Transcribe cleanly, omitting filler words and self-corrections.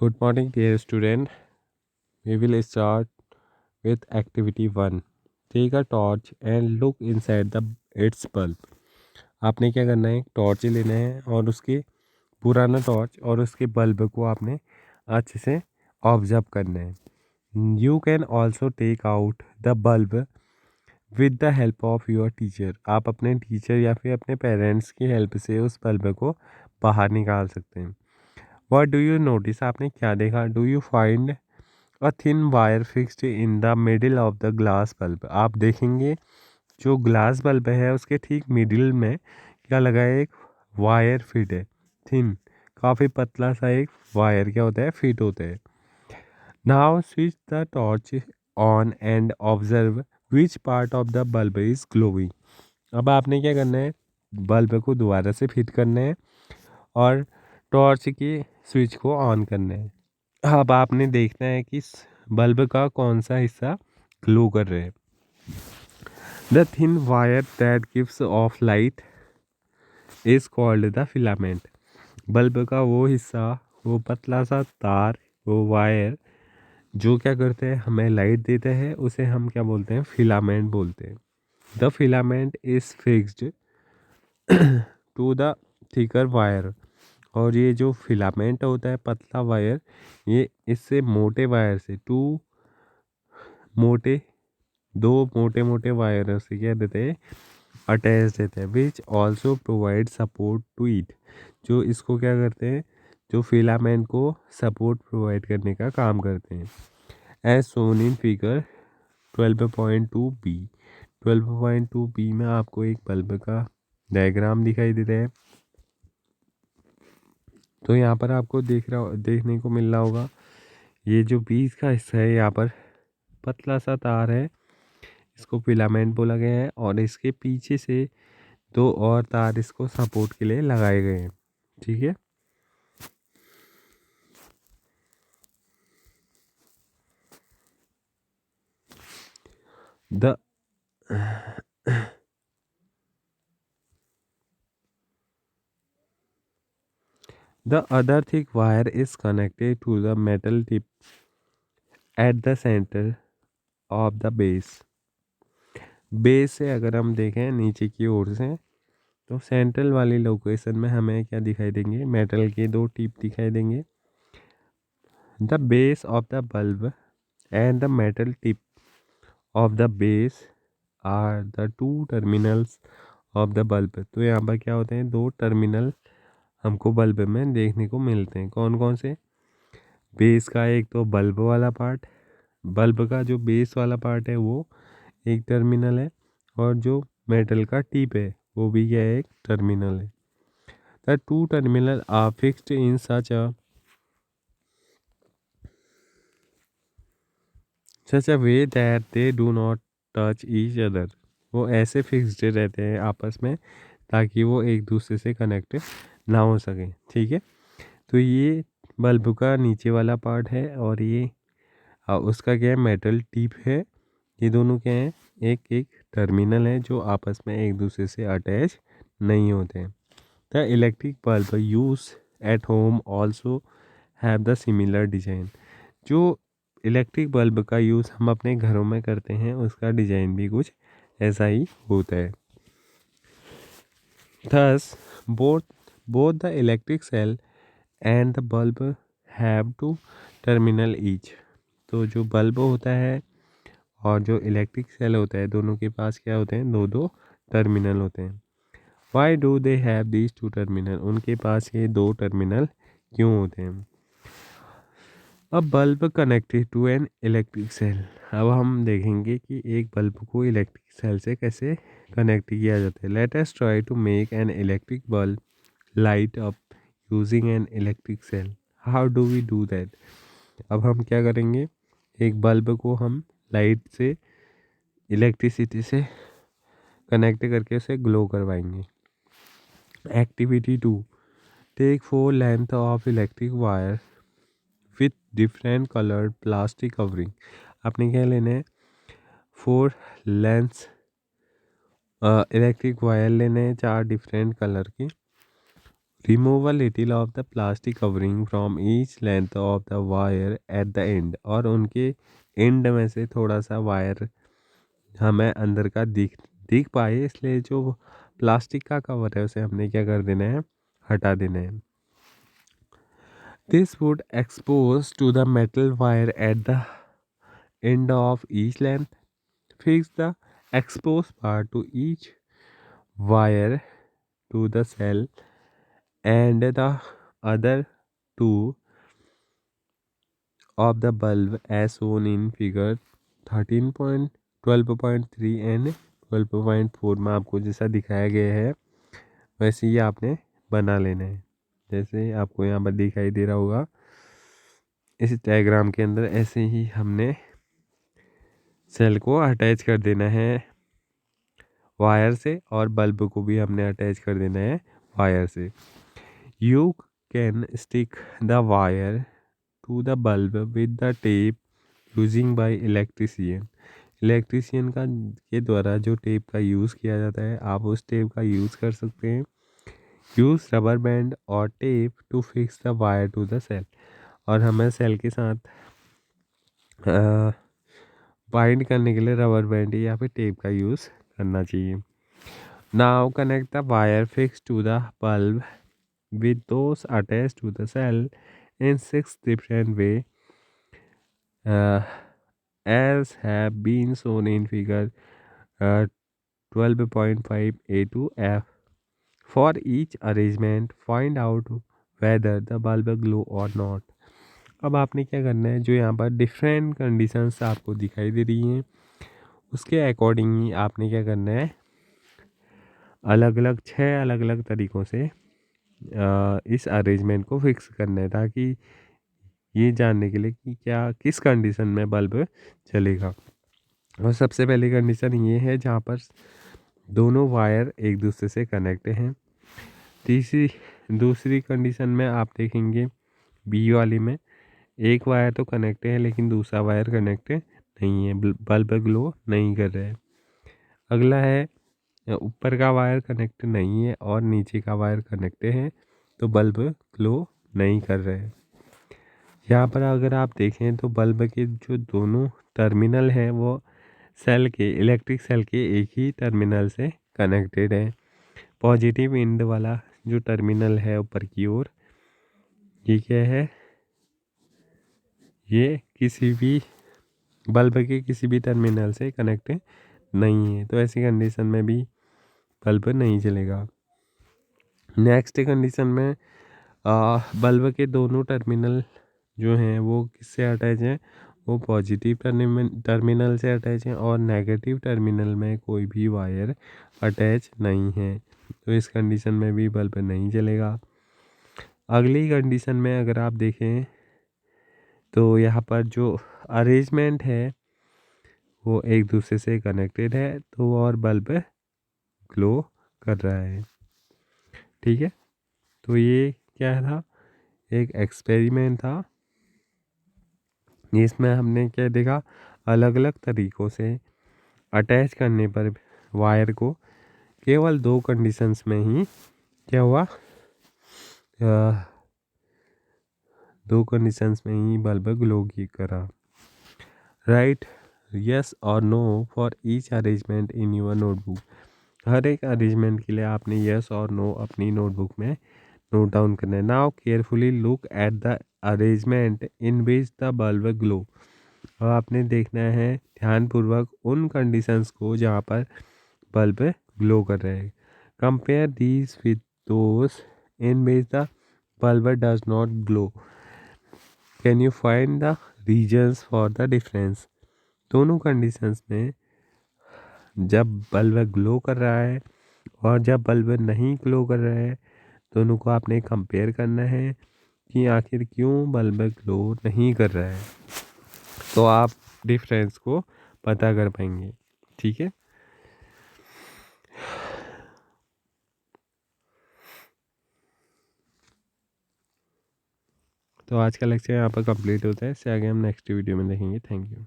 Good morning, dear student. We will start with activity 1. Take a torch and look inside the its bulb. आपने क्या करना है, एक torch लेना है और उसके पुराना टॉर्च और उसके बल्ब को आपने अच्छे से ऑब्जर्व करना है. You can also take out the bulb with the help of your teacher. आप अपने टीचर या फिर अपने पेरेंट्स की हेल्प से उस बल्ब को बाहर निकाल सकते हैं. What do you notice? आपने क्या देखा? Do you find a thin wire fixed in the middle of the glass bulb? आप देखेंगे जो ग्लास बल्ब है उसके ठीक मिडिल में क्या लगा है, एक वायर फिट है. थिन, काफ़ी पतला सा एक वायर क्या होता है, फिट होता है. Now switch the torch on and observe which part of the bulb is glowing. अब आपने क्या करना है, बल्ब को दोबारा से फिट करना है और टॉर्च की स्विच को ऑन करना है. अब आपने देखना है कि बल्ब का कौन सा हिस्सा ग्लो कर रहा है. The thin wire that gives off light is called the filament. Bulb का वो हिस्सा, वो पतला सा तार, वो वायर जो क्या करते हैं, हमें लाइट देते हैं, उसे हम क्या बोलते हैं, फिलामेंट बोलते हैं. The filament is fixed to the thicker wire. और ये जो फिलामेंट होता है, पतला वायर, ये इससे मोटे वायर से मोटे दो मोटे मोटे वायर से क्या देते हैं, अटैच देते हैं. Which also provide support to it. जो इसको क्या करते हैं, जो फिलामेंट को सपोर्ट प्रोवाइड करने का काम करते हैं. As Son in figure 12.2b. 12.2b में आपको एक बल्ब का डायग्राम दिखाई देता है. तो यहाँ पर आपको देखने को मिल रहा होगा, ये जो बीच का हिस्सा है, यहाँ पर पतला सा तार है, इसको फिलामेंट बोला गया है. और इसके पीछे से दो और तार इसको सपोर्ट के लिए लगाए गए हैं. ठीक है. The the other thick wire is connected to the metal tip at the centre of the base. Base से अगर हम देखें नीचे की ओर से, तो सेंट्रल वाली लोकेशन में हमें क्या दिखाई देंगे, मेटल के दो टिप दिखाई देंगे. The base of the bulb and the metal tip of the base are the two terminals of the bulb. तो यहाँ पर क्या होते हैं, दो टर्मिनल हमको बल्ब में देखने को मिलते हैं. कौन कौन से, बेस का एक तो बल्ब वाला पार्ट, बल्ब का जो बेस वाला पार्ट है वो एक टर्मिनल है, और जो मेटल का टिप है वो भी क्या है, एक टर्मिनल है. The two terminal are fixed in such a way that they do not touch each other. वो ऐसे फिक्स्ड रहते हैं आपस में ताकि वो एक दूसरे से कनेक्ट ना हो सके. ठीक है. तो ये बल्ब का नीचे वाला पार्ट है, और ये उसका क्या है, मेटल टिप है. ये दोनों क्या हैं, एक एक टर्मिनल है जो आपस में एक दूसरे से अटैच नहीं होते हैं. The electric bulb use at home also have the similar design. जो इलेक्ट्रिक बल्ब का यूज़ हम अपने घरों में करते हैं, उसका डिज़ाइन भी कुछ ऐसा ही होता है. Thus both the electric cell and the bulb have two terminal each. तो जो बल्ब होता है और जो इलेक्ट्रिक सेल होता है, दोनों के पास क्या होते हैं, दो दो टर्मिनल होते हैं. Why do they have these two terminal. उनके पास ये दो टर्मिनल क्यों होते हैं. अब bulb connected to an electric cell. अब हम देखेंगे कि एक बल्ब को इलेक्ट्रिक सेल से कैसे कनेक्ट किया जाता है. Let us try to make an electric bulb light up using an electric cell. How do we do that. अब हम क्या करेंगे, एक बल्ब को हम लाइट से, इलेक्ट्रिसिटी से कनेक्ट करके उसे ग्लो करवाएंगे. Activity 2. Take 4 length of electric wire with different coloured plastic covering. आपने क्या लेना है, 4 लेंथ्स इलेक्ट्रिक वायर लेने हैं, 4 डिफरेंट कलर की. Remove a little of the plastic covering from each length of the wire at the end, और उनके and में से थोड़ा सा वायर हमें अंदर का दिख पाए, इसलिए जो प्लास्टिक का कवर है उसे हमने क्या कर देना है, हटा देना है। This would expose to the metal wire at the end of each length. Fix the exposed part to each wire to the cell and the other two of the bulb as shown in figure 13.12.3 and 12.4 में आपको जैसा दिखाया गया है वैसे ही आपने बना लेना है। जैसे आपको यहाँ पर दिखाई दे रहा होगा इस डायग्राम के अंदर, ऐसे ही हमने सेल को अटैच कर देना है वायर से, और बल्ब को भी हमने अटैच कर देना है वायर से। You can stick the wire to the bulb with the tape using by electrician. Electrician का के द्वारा जो टेप का यूज़ किया जाता है, आप उस टेप का यूज़ कर सकते हैं। यूज़ रबर बैंड और tape to fix the wire to the cell, और हमें सेल के साथ बाइंड करने के लिए रबर बैंड या फिर टेप का यूज़ करना चाहिए। Now connect the wire fixed to the bulb with those attached to the cell in 6 different ways, as have been shown in figure 12.5a to f. For each arrangement, find out whether the bulb glow or not. अब आपने क्या करना है, जो यहाँ पर different conditions आपको दिखाई दे रही हैं उसके अकॉर्डिंग ही आपने क्या करना है, अलग अलग 6 अलग अलग तरीक़ों से इस अरेंजमेंट को फिक्स करना है, ताकि ये जानने के लिए कि क्या किस कंडीशन में बल्ब चलेगा। और सबसे पहली कंडीशन ये है जहाँ पर दोनों वायर एक दूसरे से कनेक्ट हैं। दूसरी कंडीशन में आप देखेंगे बी वाली में एक वायर तो कनेक्ट है लेकिन दूसरा वायर कनेक्ट नहीं है, बल्ब ग्लो नहीं कर रहा है। अगला है ऊपर का वायर कनेक्ट नहीं है और नीचे का वायर कनेक्ट है, तो बल्ब ग्लो नहीं कर रहे हैं। यहाँ पर अगर आप देखें तो बल्ब के जो दोनों टर्मिनल हैं वो सेल के इलेक्ट्रिक सेल के एक ही टर्मिनल से कनेक्टेड है। पॉजिटिव एंड वाला जो टर्मिनल है ऊपर की ओर, ये क्या है, ये किसी भी बल्ब के किसी भी टर्मिनल से कनेक्ट नहीं है, तो ऐसी कंडीशन में भी बल्ब नहीं चलेगा। नेक्स्ट कंडीशन में बल्ब के दोनों टर्मिनल जो हैं वो किससे अटैच हैं, वो पॉजिटिव टर्मिनल से अटैच हैं, और नेगेटिव टर्मिनल में कोई भी वायर अटैच नहीं है, तो इस कंडीशन में भी बल्ब नहीं चलेगा। अगली कंडीशन में अगर आप देखें तो यहाँ पर जो अरेंजमेंट है वो एक दूसरे से कनेक्टेड है, तो और बल्ब ग्लो कर रहा है। ठीक है, तो ये क्या था, एक एक्सपेरिमेंट था। इसमें हमने क्या देखा, अलग अलग तरीक़ों से अटैच करने पर वायर को केवल 2 कंडीशंस में ही क्या हुआ, 2 कंडीशंस में ही बल्ब ग्लो की करा। राइट यस और no for each arrangement in your notebook. हर एक अरेंजमेंट के लिए आपने यस और नो अपनी नोटबुक में नोट डाउन करना है। Now carefully look at the arrangement in which the bulb glow. अब आपने देखना है ध्यानपूर्वक उन कंडीशंस को जहाँ पर बल्ब ग्लो कर रहे हैं। Compare these with those in which the bulb does not glow. Can you find the reasons for the difference. दोनों कंडीशंस में जब बल्ब ग्लो कर रहा है और जब बल्ब नहीं ग्लो कर रहा है, दोनों को आपने कंपेयर करना है कि आखिर क्यों बल्ब ग्लो नहीं कर रहा है, तो आप डिफरेंस को पता कर पाएंगे। ठीक है, तो आज का लेक्चर यहाँ पर कंप्लीट होता है। इससे आगे हम नेक्स्ट वीडियो में देखेंगे। Thank you.